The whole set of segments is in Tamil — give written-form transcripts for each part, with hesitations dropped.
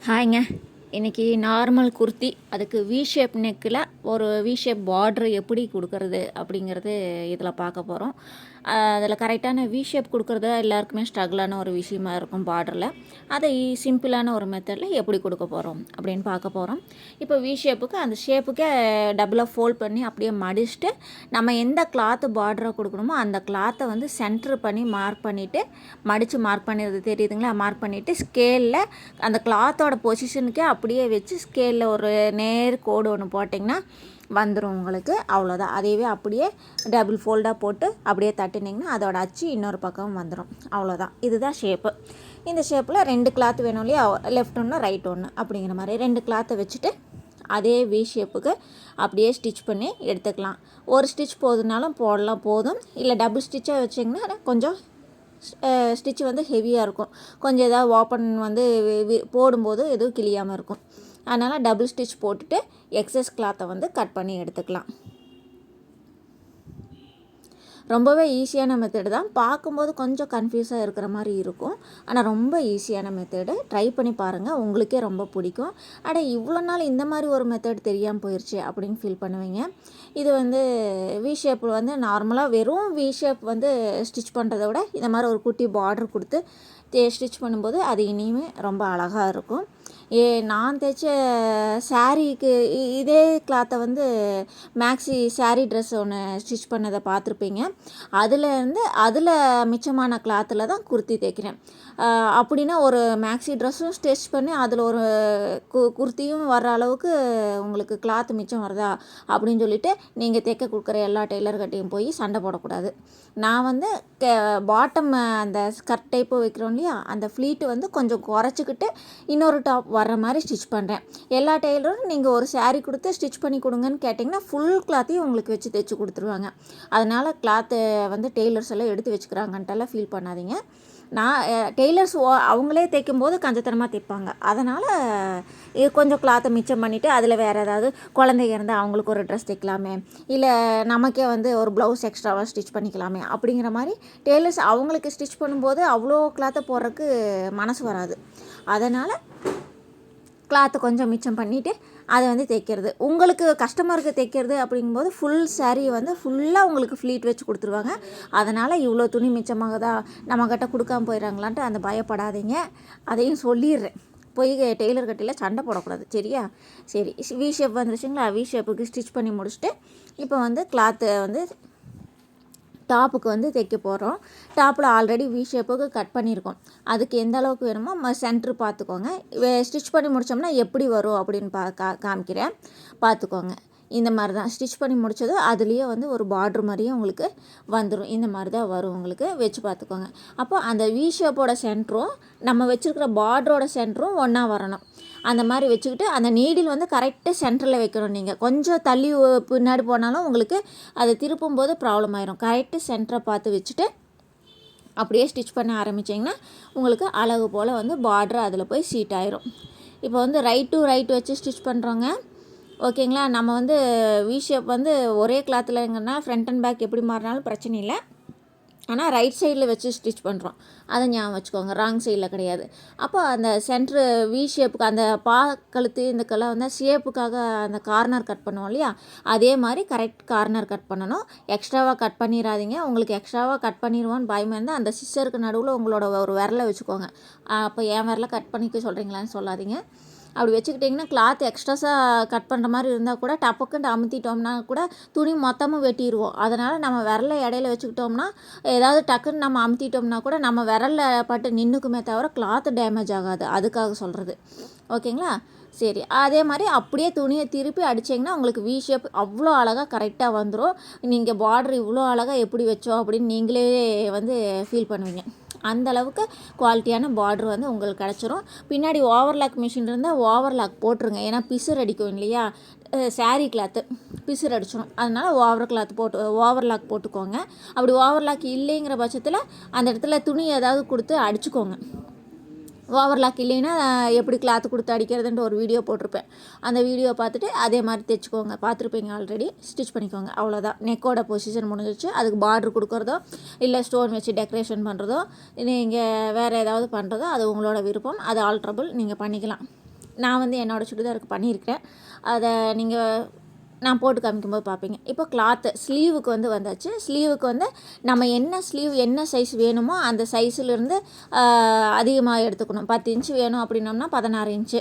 ஹாய்ங்க. இன்றைக்கி நார்மல் குர்த்தி, அதுக்கு வி ஷேப் நெக்கில் ஒரு வி ஷேப் பார்ட்ரு எப்படி கொடுக்கறது அப்படிங்கிறது இதில் பார்க்க போகிறோம். அதில் கரெக்டான வி ஷேப் கொடுக்குறது எல்லாருக்குமே ஸ்ட்ரகிளான ஒரு விஷயமா இருக்கும் பார்டரில். அதை சிம்பிளான ஒரு மெத்தடில் எப்படி கொடுக்க போகிறோம் அப்படின்னு பார்க்க போகிறோம். இப்போ வி ஷேப்புக்கு அந்த ஷேப்புக்கே டபுளாக ஃபோல்ட் பண்ணி அப்படியே மடிச்சுட்டு நம்ம எந்த கிளாத்து பார்டரை கொடுக்கணுமோ அந்த கிளாத்தை வந்து சென்ட்ரு பண்ணி மார்க் பண்ணிவிட்டு மடித்து மார்க் பண்ணிடுறது தெரியுதுங்களா? மார்க் பண்ணிவிட்டு ஸ்கேலில் அந்த கிளாத்தோட பொசிஷனுக்கே அப்படியே வச்சு ஸ்கேலில் ஒரு நேர் கோடு ஒன்று போட்டிங்கன்னா வந்துடும் உங்களுக்கு. அவ்வளோதான். அதையவே அப்படியே டபுள் ஃபோல்டாக போட்டு அப்படியே தட்டினீங்கன்னா அதோட அச்சு இன்னொரு பக்கம் வந்துடும். அவ்வளோதான். இதுதான் ஷேப்பு. இந்த ஷேப்பில் 2 கிளாத் வேணும் இல்லையா? லெஃப்ட் ஒன்று ரைட் ஒன்று அப்படிங்கிற மாதிரி 2 கிளாத்தை வச்சுட்டு அதே வி ஷேப்புக்கு அப்படியே ஸ்டிச் பண்ணி எடுத்துக்கலாம். ஒரு ஸ்டிச் போதுனாலும் போடலாம், போதும். இல்லை டபுள் ஸ்டிச்சாக வச்சிங்கன்னா கொஞ்சம் ஸ்டிச் வந்து ஹெவியாக இருக்கும். கொஞ்சம் ஏதாவது ஓப்பன் வந்து போடும்போது எதுவும் கிளியாமல் இருக்கும். அதனால் டபுள் ஸ்டிச் போட்டுட்டு எக்ஸஸ் கிளாத்தை வந்து கட் பண்ணி எடுத்துக்கலாம். ரொம்பவே ஈஸியான மெத்தடு தான். பார்க்கும்போது கொஞ்சம் கன்ஃபியூஸாக இருக்கிற மாதிரி இருக்கும், ஆனால் ரொம்ப ஈஸியான மெத்தடு. ட்ரை பண்ணி பாருங்கள், உங்களுக்கே ரொம்ப பிடிக்கும். அட இவ்வளோ நாள் இந்த மாதிரி ஒரு மெத்தட் தெரியாமல் போயிடுச்சு அப்படின்னு ஃபீல் பண்ணுவீங்க. இது வந்து வி ஷேப் வந்து நார்மலாக வெறும் வி ஷேப் வந்து ஸ்டிச் பண்ணுறத விட இந்த மாதிரி ஒரு குட்டி பார்டர் கொடுத்து ஸ்டிச் பண்ணும்போது அது இனிமே ரொம்ப அழகாக இருக்கும். நான் தைச்ச சாரீக்கு இதே கிளாத்தை வந்து மேக்ஸி சாரீ ட்ரெஸ் ஒன்று ஸ்டிச் பண்ணதை பார்த்துருப்பீங்க. அதில் மிச்சமான கிளாத்தில் தான் குர்த்தி தைக்கிறேன். அப்படின்னா ஒரு மேக்ஸி ட்ரெஸ்ஸும் ஸ்டிச் பண்ணி அதில் ஒரு குர்த்தியும் வர்ற அளவுக்கு உங்களுக்கு கிளாத் மிச்சம் வருதா அப்படின்னு சொல்லிவிட்டு நீங்கள் தைக்க கொடுக்குற எல்லா டெய்லர்கிட்டையும் போய் சண்டை போடக்கூடாது. நான் வந்து பாட்டம் அந்த ஸ்கர்ட் டைப்பு வைக்கிறோம் இல்லையா, அந்த ஃப்ளீட்டு வந்து கொஞ்சம் குறைச்சிக்கிட்டு இன்னொரு டாப் வர்ற மாதிரி ஸ்டிச் பண்ணுறேன். எல்லா டெய்லரும் நீங்கள் ஒரு சாரீ கொடுத்து ஸ்டிச் பண்ணி கொடுங்கன்னு கேட்டிங்கன்னா ஃபுல் கிளாத்தையும் உங்களுக்கு வச்சு தைச்சி கொடுத்துருவாங்க. அதனால் கிளாத்து வந்து டெய்லர்ஸ் எல்லாம் எடுத்து வச்சுக்கிறாங்கன்ட்டெல்லாம் ஃபீல் பண்ணாதீங்க. நான் டெய்லர்ஸ் அவங்களே தைக்கும்போது கஞ்சத்தனமாக தைப்பாங்க. அதனால் கொஞ்சம் கிளாத்தை மிச்சம் பண்ணிவிட்டு அதில் வேறு ஏதாவது குழந்தைங்க இருந்தால் அவங்களுக்கு ஒரு ட்ரெஸ் தைக்கலாமே, இல்லை நமக்கே வந்து ஒரு ப்ளவுஸ் எக்ஸ்ட்ராவாக ஸ்டிச் பண்ணிக்கலாமே அப்படிங்கிற மாதிரி டெய்லர்ஸ் அவங்களுக்கு ஸ்டிச் பண்ணும்போது அவ்வளோ கிளாத்தை போடுறதுக்கு மனசு வராது. அதனால் கிளாத்தை கொஞ்சம் மிச்சம் பண்ணிவிட்டு அதை வந்து தைக்கிறது. உங்களுக்கு கஸ்டமருக்கு தைக்கிறது அப்படிங்கும்போது ஃபுல் சாரீ வந்து ஃபுல்லாக உங்களுக்கு ஃப்ளீட் வச்சு கொடுத்துருவாங்க. அதனால் இவ்வளோ துணி மிச்சமாகதா நம்மக்கிட்ட கொடுக்காம போயிடறாங்களான்ட்டு அந்த பயப்படாதீங்க. அதையும் சொல்லிடுறேன். போய் டெய்லர்கிட்டையில் சண்டை போடக்கூடாது, சரியா? சரி, வி ஷேப் வந்துருச்சுங்களா? வி ஷேப்புக்கு ஸ்டிச் பண்ணி முடிச்சுட்டு இப்போ வந்து கிளாத்தை வந்து டாப்புக்கு வந்து தைக்க போகிறோம். டாப்பில் ஆல்ரெடி வி ஷேப்புக்கு கட் பண்ணியிருக்கோம். அதுக்கு எந்த அளவுக்கு வேணுமோ சென்ட்ரு பார்த்துக்கோங்க. ஸ்டிச் பண்ணி முடித்தோம்னா எப்படி வரும் அப்படின்னு காமிக்கிறேன், பார்த்துக்கோங்க. இந்த மாதிரி தான் ஸ்டிச் பண்ணி முடித்ததும் அதுலேயே வந்து ஒரு பார்ட்ரு மாதிரியே உங்களுக்கு வந்துடும். இந்த மாதிரி தான் வரும் உங்களுக்கு. வச்சு பார்த்துக்கோங்க. அப்போ அந்த வி ஷேப்போட சென்டரும் நம்ம வச்சுருக்கிற பார்டரோட சென்டரும் ஒன்றா வரணும். அந்த மாதிரி வச்சுக்கிட்டு அந்த நீடில் வந்து கரெக்டாக சென்டரில் வைக்கணும். நீங்கள் கொஞ்சம் தள்ளி பின்னாடி போனாலும் உங்களுக்கு அதை திருப்பும்போது ப்ராப்ளம் ஆயிரும். கரெக்டாக சென்டரை பார்த்து வச்சுட்டு அப்படியே ஸ்டிச் பண்ண ஆரம்பிச்சிங்கன்னா உங்களுக்கு அழகு போல் வந்து பார்டர் அதில் போய் சீட் ஆயிரும். இப்போ வந்து ரைட் டு ரைட் வச்சு ஸ்டிச் பண்ணுறோங்க, ஓகேங்களா? நம்ம வந்து வி ஷேப் வந்து ஒரே கிளாத்துலங்கன்னா ஃப்ரண்ட் அண்ட் பேக் எப்படி மாறினாலும் பிரச்சனை இல்லை. ஆனால் ரைட் சைடில் வச்சு ஸ்டிச் பண்ணுறோம், அதை ஞாபகம் வச்சுக்கோங்க. ராங் சைடில் கிடையாது. அப்போ அந்த சென்ட்ரு வி ஷேப்புக்கு அந்த கழுத்து இந்த வந்து ஷேப்புக்காக அந்த கார்னர் கட் பண்ணுவோம் இல்லையா, அதே மாதிரி கரெக்ட் கார்னர் கட் பண்ணணும். எக்ஸ்ட்ராவாக கட் பண்ணிடாதீங்க. உங்களுக்கு எக்ஸ்ட்ராவாக கட் பண்ணிடுவோன்னு பயமாக இருந்தால் அந்த சிஸ்ஸருக்கு நடுவில் உங்களோட ஒரு விரலை வச்சுக்கோங்க. அப்போ என் விரலை கட் பண்ணிக்க சொல்கிறீங்களான்னு சொல்லாதீங்க. அப்படி வச்சுக்கிட்டிங்கன்னா கிளாத் எக்ஸ்ட்ராஸாக கட் பண்ணுற மாதிரி இருந்தால் கூட டப்புக்குன்ட்டு அமுத்திட்டோம்னா கூட துணி மொத்தமும் வெட்டிடுவோம். அதனால் நம்ம விரலை இடையில வச்சுக்கிட்டோம்னா ஏதாவது டக்குன்னு நம்ம அமுத்திட்டோம்னா கூட நம்ம விரலில் பட்டு நின்றுக்குமே தவிர கிளாத்து டேமேஜ் ஆகாது. அதுக்காக சொல்கிறது, ஓகேங்களா? சரி, அதே மாதிரி அப்படியே துணியை திருப்பி அடிச்சிங்கன்னா உங்களுக்கு வி ஷேப் அவ்வளோ அழகாக கரெக்டாக வந்துடும். நீங்கள் பார்டர் இவ்வளோ அழகாக எப்படி வச்சோம் அப்படின்னு நீங்களே வந்து ஃபீல் பண்ணுவீங்க. அந்தளவுக்கு குவாலிட்டியான பார்டர் வந்து உங்களுக்கு கிடச்சிரும். பின்னாடி ஓவர்லாக் மிஷின் இருந்தால் ஓவர்லாக் போட்டுருங்க. ஏன்னா பிசுறு அடிக்கும் இல்லையா சாரீ கிளாத்து, பிசுறு அடிச்சிடும். அதனால் ஓவர்லாக் போட்டுக்கோங்க. அப்படி ஓவர்லாக் இல்லைங்கிற பட்சத்தில் அந்த இடத்துல துணி ஏதாவது கொடுத்து அடிச்சுக்கோங்க. ஓவர்லாக் இல்லைன்னா எப்படி கிளாத்து கொடுத்து அடிக்கிறதுன்ட்டு ஒரு வீடியோ போட்டிருப்பேன். அந்த வீடியோ பார்த்துட்டு அதே மாதிரி தைச்சிக்கோங்க. பார்த்துருப்பீங்க ஆல்ரெடி. ஸ்டிச் பண்ணிக்கோங்க. அவ்வளோதான். நெக்கோட பொசிஷன் முடிஞ்சிச்சு. அதுக்கு பார்ட்ரு கொடுக்குறதோ இல்லை ஸ்டோன் வச்சு டெக்கரேஷன் பண்ணுறதோ நீங்கள் வேறு ஏதாவது பண்ணுறதோ அது உங்களோட விருப்பம். அது ஆல்ட்ரபிள் நீங்கள் பண்ணிக்கலாம். நான் வந்து என்னோடய சுடிதாருக்கு பண்ணியிருக்கிறேன். அதை நீங்கள் நான் போட்டு காமிக்கும்போது பார்ப்பீங்க. இப்போ கிளாத்து ஸ்லீவுக்கு வந்து வந்தாச்சு. ஸ்லீவுக்கு வந்து நம்ம என்ன சைஸ் வேணுமோ அந்த சைஸ்லேருந்து அதிகமாக எடுத்துக்கணும். 10 இன்ச்சு வேணும் அப்படின்னோம்னா 16 இன்ச்சு,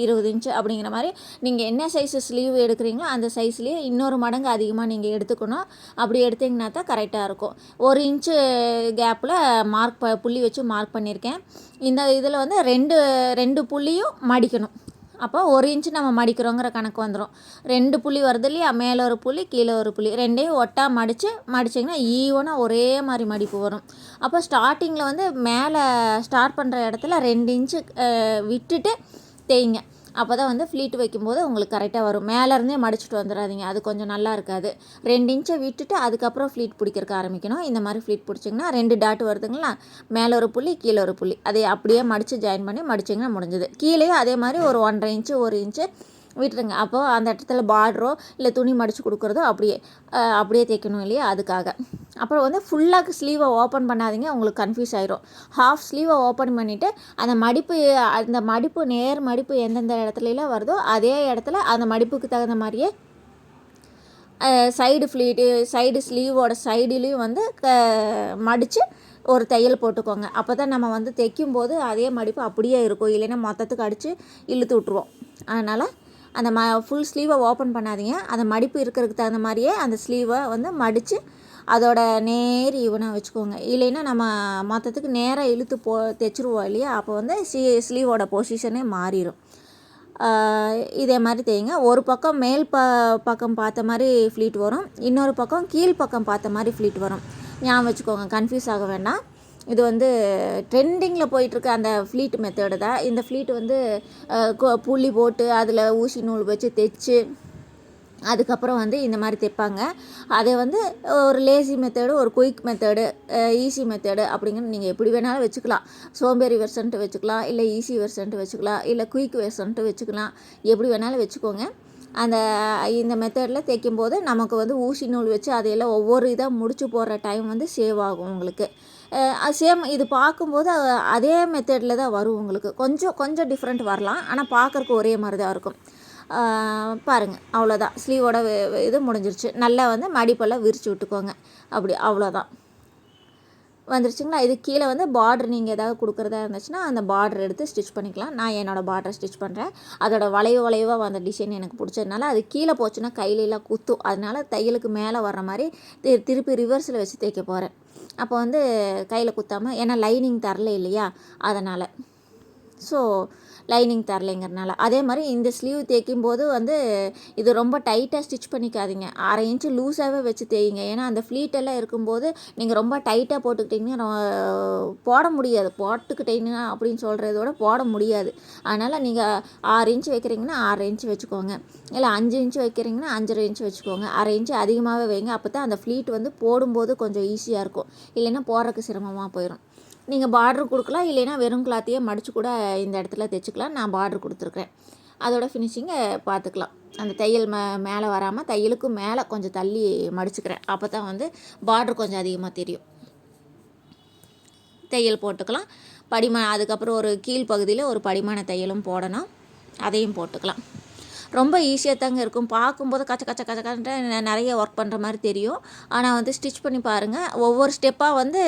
20 இன்ச்சு அப்படிங்கிற மாதிரி நீங்கள் என்ன சைஸு ஸ்லீவ் எடுக்கிறீங்களோ அந்த சைஸ்லேயே இன்னொரு மடங்கு அதிகமாக நீங்கள் எடுத்துக்கணும். அப்படி எடுத்திங்கன்னா தான் கரெக்டாக இருக்கும். 1 இன்ச்சு கேப்பில் புள்ளி வச்சு மார்க் பண்ணியிருக்கேன். இந்த இதில் வந்து ரெண்டு புள்ளியும் மடிக்கணும். அப்போ 1 இன்ச்சு நம்ம மடிக்கிறோங்கிற கணக்கு வந்துடும். 2 புள்ளி வருது இல்லையா, மேலே ஒரு புள்ளி கீழே ஒரு புள்ளி, ரெண்டையும் ஒட்டாக மடிச்சிங்கன்னா ஈவனாக ஒரே மாதிரி மடிப்பு வரும். அப்போ ஸ்டார்டிங்கில் வந்து மேலே ஸ்டார்ட் பண்ணுற இடத்துல 2 இன்ச்சு விட்டுட்டு தேய்ங்க. அப்போ தான் வந்து ஃப்ளீட் வைக்கும்போது உங்களுக்கு கரெக்டாக வரும். மேலேருந்தே மடிச்சுட்டு வந்துடாதீங்க, அது கொஞ்சம் நல்லா இருக்காது. 2 இன்ச்சை விட்டுட்டு அதுக்கப்புறம் ஃப்ளீட் பிடிக்கிறக்க ஆரம்பிக்கணும். இந்த மாதிரி ஃப்ளீட் பிடிச்சிங்கன்னா 2 டாட் வருதுங்களா, மேலே ஒரு புள்ளி கீழே ஒரு புள்ளி, அதை அப்படியே மடித்து ஜாயின் பண்ணி மடிச்சிங்கன்னா முடிஞ்சுது. கீழே அதே மாதிரி ஒரு 1.5 இன்ச்சு 1 இன்ச்சு விட்டுருங்க. அப்போது அந்த இடத்துல பார்டரோ இல்லை துணி மடித்து கொடுக்குறதோ அப்படியே தைக்கணும் இல்லையா, அதுக்காக. அப்புறம் வந்து ஃபுல்லாக ஸ்லீவை ஓப்பன் பண்ணாதீங்க, உங்களுக்கு கன்ஃபியூஸ் ஆயிரும். ஹாஃப் ஸ்லீவை ஓப்பன் பண்ணிவிட்டு அந்த மடிப்பு நேர் மடிப்பு எந்தெந்த இடத்துலலாம் வருதோ அதே இடத்துல அந்த மடிப்புக்கு தகுந்த மாதிரியே சைடு ஸ்லீவோட சைடுலேயும் வந்து மடித்து ஒரு தையல் போட்டுக்கோங்க. அப்போ தான் நம்ம வந்து தைக்கும்போது அதே மடிப்பு அப்படியே இருக்கும். இல்லைன்னா மொத்தத்துக்கு அடித்து இழுத்து விட்ருவோம். அதனால் அந்த ஃபுல் ஸ்லீவை ஓப்பன் பண்ணாதீங்க. அந்த மடிப்பு இருக்கிறதுக்கு தகுந்த மாதிரியே அந்த ஸ்லீவை வந்து மடித்து அதோட நேர் ஈவனாக வச்சுக்கோங்க. இல்லைன்னா நம்ம மொத்தத்துக்கு நேராக இழுத்து தைச்சிருவோம் இல்லையா, அப்போ வந்து ஸ்லீவோட பொசிஷனே மாறிடும். இதே மாதிரி தேய்ங்க. ஒரு பக்கம் மேல் பக்கம் பார்த்த மாதிரி ஃப்ளீட் வரும், இன்னொரு பக்கம் கீழ் பக்கம் பார்த்த மாதிரி ஃப்ளீட் வரும். ஞாபகம் வச்சுக்கோங்க, கன்ஃபியூஸ் ஆக வேண்டாம். இது வந்து ட்ரெண்டிங்கில் போயிட்டுருக்க அந்த ஃப்ளீட் மெத்தடு தான். இந்த ஃப்ளீட் வந்து புள்ளி போட்டு அதில் ஊசி நூல் வச்சு தைச்சு அதுக்கப்புறம் வந்து இந்த மாதிரி தைப்பாங்க. அதை வந்து ஒரு லேசி மெத்தடு, ஒரு குயிக் மெத்தடு, ஈஸி மெத்தடு அப்படிங்கிற நீங்கள் எப்படி வேணாலும் வச்சுக்கலாம். சோம்பேறி வெர்ஷன்ட்டு வச்சுக்கலாம், இல்லை ஈஸி வெர்ஷன்ட்டு வச்சுக்கலாம், இல்லை குயிக் வெர்ஷன்ட்டு வச்சுக்கலாம். எப்படி வேணாலும் வச்சுக்கோங்க. இந்த மெத்தடில் தைக்கும்போது நமக்கு வந்து ஊசி நூல் வச்சு அதையெல்லாம் ஒவ்வொரு இதாக முடிச்சு போடுற டைம் வந்து சேவ் ஆகும் உங்களுக்கு. சேம் இது பார்க்கும்போது அதே மெத்தடில் தான் வரும் உங்களுக்கு. கொஞ்சம் டிஃப்ரெண்ட் வரலாம், ஆனால் பார்க்குறக்கு ஒரே மாதிரி தான் இருக்கும். பாருங்கள், அவ்வளோதான். ஸ்லீவோட இது முடிஞ்சிருச்சு. நல்லா வந்து மடிப்பெல்லாம் விரித்து விட்டுக்கோங்க. அவ்வளோதான் வந்துருச்சுங்களா. இது கீழே வந்து பார்டர் நீங்கள் ஏதாவது கொடுக்குறதா இருந்துச்சுன்னா அந்த பார்டர் எடுத்து ஸ்டிச் பண்ணிக்கலாம். நான் என்னோடய பார்டரை ஸ்டிச் பண்ணுறேன். அதோட வளைவாக வந்த டிசைன் எனக்கு பிடிச்சதுனால அது கீழே போச்சுன்னா கையிலலாம் குத்தும். அதனால தையலுக்கு மேலே வர்ற மாதிரி திருப்பி ரிவர்ஸில் வச்சு தைக்க போகிறேன். அப்போ வந்து கையில் குத்தாமல், ஏன்னா லைனிங் தரல இல்லையா, அதனால். ஸோ லைனிங் தரலைங்கிறனால. அதே மாதிரி இந்த ஸ்லீவ் தைக்கும்போது வந்து இது ரொம்ப டைட்டாக ஸ்டிச் பண்ணிக்காதீங்க. 1/2 இன்ச்சு லூஸாகவே வச்சு தேய்ங்க. ஏன்னா அந்த ஃப்ளீட்டெல்லாம் இருக்கும்போது நீங்கள் ரொம்ப டைட்டாக போட்டுக்கிட்டிங்கன்னா போட முடியாது. போட்டுக்கிட்டீங்கன்னா அப்படின்னு சொல்கிறதோட போட முடியாது. அதனால் நீங்கள் 6 இன்ச்சு வைக்கிறீங்கன்னா 6 இன்ச்சு வச்சுக்கோங்க, இல்லை 5 இன்ச்சு வைக்கிறீங்கன்னா 5.5 இன்ச்சு வச்சுக்கோங்க. 1/2 இன்ச்சு அதிகமாகவே வைங்க. அப்போ தான் அந்த ஃப்ளீட் வந்து போடும்போது கொஞ்சம் ஈஸியாக இருக்கும். இல்லைன்னா போடுறதுக்கு சிரமமாக போயிடும். நீங்கள் பார்டர் கொடுக்கலாம், இல்லைன்னா வெறும் கிளாத்தையே மடித்து கூட இந்த இடத்துல தைச்சிக்கலாம். நான் பார்டர் கொடுத்துருக்குறேன். அதோட ஃபினிஷிங்கை பார்த்துக்கலாம். அந்த தையல் மேலே வராமல் தையலுக்கு மேலே கொஞ்சம் தள்ளி மடிச்சுக்கிறேன். அப்போ தான் வந்து பார்டர் கொஞ்சம் அதிகமாக தெரியும். தையல் போட்டுக்கலாம். அதுக்கப்புறம் ஒரு கீழ் பகுதியில் ஒரு படிமான தையலும் போடணும், அதையும் போட்டுக்கலாம். ரொம்ப ஈஸியாக தாங்க இருக்கும். பார்க்கும்போது கச்ச நிறைய ஒர்க் பண்ணுற மாதிரி தெரியும். ஆனால் வந்து ஸ்டிச் பண்ணி பாருங்கள். ஒவ்வொரு ஸ்டெப்பாக வந்து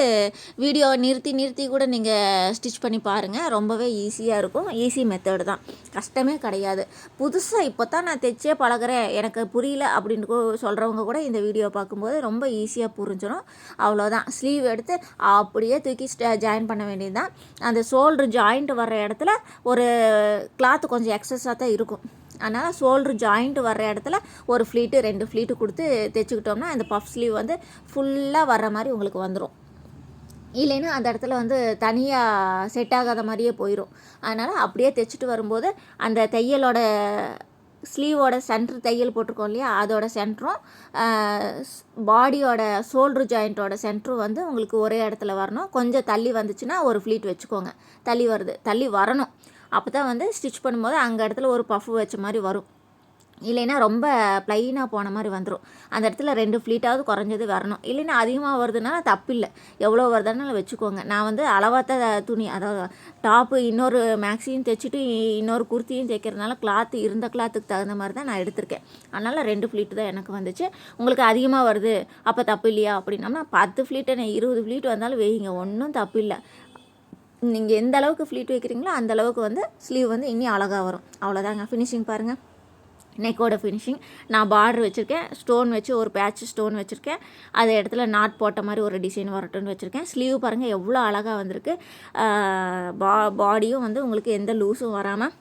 வீடியோ நிறுத்தி கூட நீங்கள் ஸ்டிச் பண்ணி பாருங்கள். ரொம்பவே ஈஸியாக இருக்கும். ஈஸி மெத்தடு தான், கஷ்டமே கிடையாது. புதுசாக இப்போ தான் நான் தைச்சே பழகிறேன், எனக்கு புரியல அப்படின்னு சொல்கிறவங்க கூட இந்த வீடியோ பார்க்கும்போது ரொம்ப ஈஸியாக புரிஞ்சிடும். அவ்வளோதான். ஸ்லீவ் எடுத்து அப்படியே தூக்கி ஜாயின் பண்ண வேண்டியது தான். அந்த ஷோல்டர் ஜாயிண்ட் வர்ற இடத்துல ஒரு கிளாத்து கொஞ்சம் எக்ஸஸாக தான் இருக்கும். அதனால் ஷோல்ட்ரு ஜாயிண்ட் வர்ற இடத்துல ஒரு ஃப்ளீட்டு 2 ஃப்ளீட்டு கொடுத்து தைச்சிக்கிட்டோம்னா அந்த பஃப் ஸ்லீவ் வந்து ஃபுல்லாக வர்ற மாதிரி உங்களுக்கு வந்துடும். இல்லைன்னா அந்த இடத்துல வந்து தனியாக செட் ஆகாத மாதிரியே போயிடும். அதனால் அப்படியே தைச்சிட்டு வரும்போது அந்த தையலோட ஸ்லீவோட சென்ட்ரு தையல் போட்டிருக்கோம் இல்லையா, அதோட சென்டரும் பாடியோட ஷோல்ட்ரு ஜாயிண்ட்டோட சென்டரும் வந்து உங்களுக்கு ஒரே இடத்துல வரணும். கொஞ்சம் தள்ளி வந்துச்சுன்னா ஒரு ஃப்ளீட் வச்சுக்கோங்க. தள்ளி வரணும். அப்போ தான் வந்து ஸ்டிச் பண்ணும்போது அங்கே இடத்துல ஒரு பஃப் வச்ச மாதிரி வரும். இல்லைன்னா ரொம்ப ப்ளைனாக போன மாதிரி வந்துடும். அந்த இடத்துல 2 ஃப்ளீட்டாவது குறைஞ்சது வரணும். இல்லைன்னா அதிகமாக வருதுன்னா தப்பில்லை, எவ்வளோ வருதுனாலும் வச்சுக்கோங்க. நான் வந்து அளவாத்த துணி, அதாவது டாப்பு இன்னொரு மேக்ஸியும் தைச்சிட்டு இன்னொரு குர்த்தியும் தைக்கிறதுனால இருந்த கிளாத்துக்கு தகுந்த மாதிரி தான் நான் எடுத்திருக்கேன். அதனால் 2 ஃப்ளீட்டு தான் எனக்கு வந்துச்சு. உங்களுக்கு அதிகமாக வருது அப்போ தப்பு இல்லையா அப்படின்னா 10 ஃப்ளீட்டு 20 ஃப்ளீட் வந்தாலும் வைங்க, ஒன்றும் தப்பு இல்லை. நீங்கள் எந்த அளவுக்கு ஃப்ளீட் வைக்கிறீங்களோ அந்த அளவுக்கு வந்து ஸ்லீவ் வந்து இன்னும் அழகாக வரும். அவ்வளோதாங்க. ஃபினிஷிங் பாருங்கள், நெக்கோட ஃபினிஷிங். நான் பார்டர் வச்சுருக்கேன், ஸ்டோன் வச்சு ஒரு பேட்ச் ஸ்டோன் வச்சுருக்கேன், அது இடத்துல நாட் போட்ட மாதிரி ஒரு டிசைன் வரட்டும்னு வச்சுருக்கேன். ஸ்லீவ் பாருங்கள் எவ்வளோ அழகாக வந்திருக்கு. பாடியும் வந்து உங்களுக்கு எந்த லூஸும் வராமல்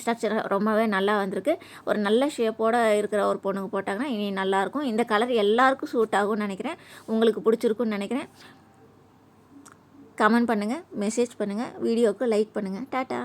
ஸ்ட்ரக்சர் ரொம்பவே நல்லா வந்திருக்கு. ஒரு நல்ல ஷேப்போடு இருக்கிற ஒரு பொண்ணுக்கு போட்டாங்கன்னா இனி நல்லாயிருக்கும். இந்த கலர் எல்லாருக்கும் சூட் ஆகும்னு நினைக்கிறேன். உங்களுக்கு பிடிச்சிருக்குன்னு நினைக்கிறேன். கமெண்ட் பண்ணுங்கள், மெசேஜ் பண்ணுங்கள், வீடியோவுக்கு லைக் பண்ணுங்கள். டாட்டா.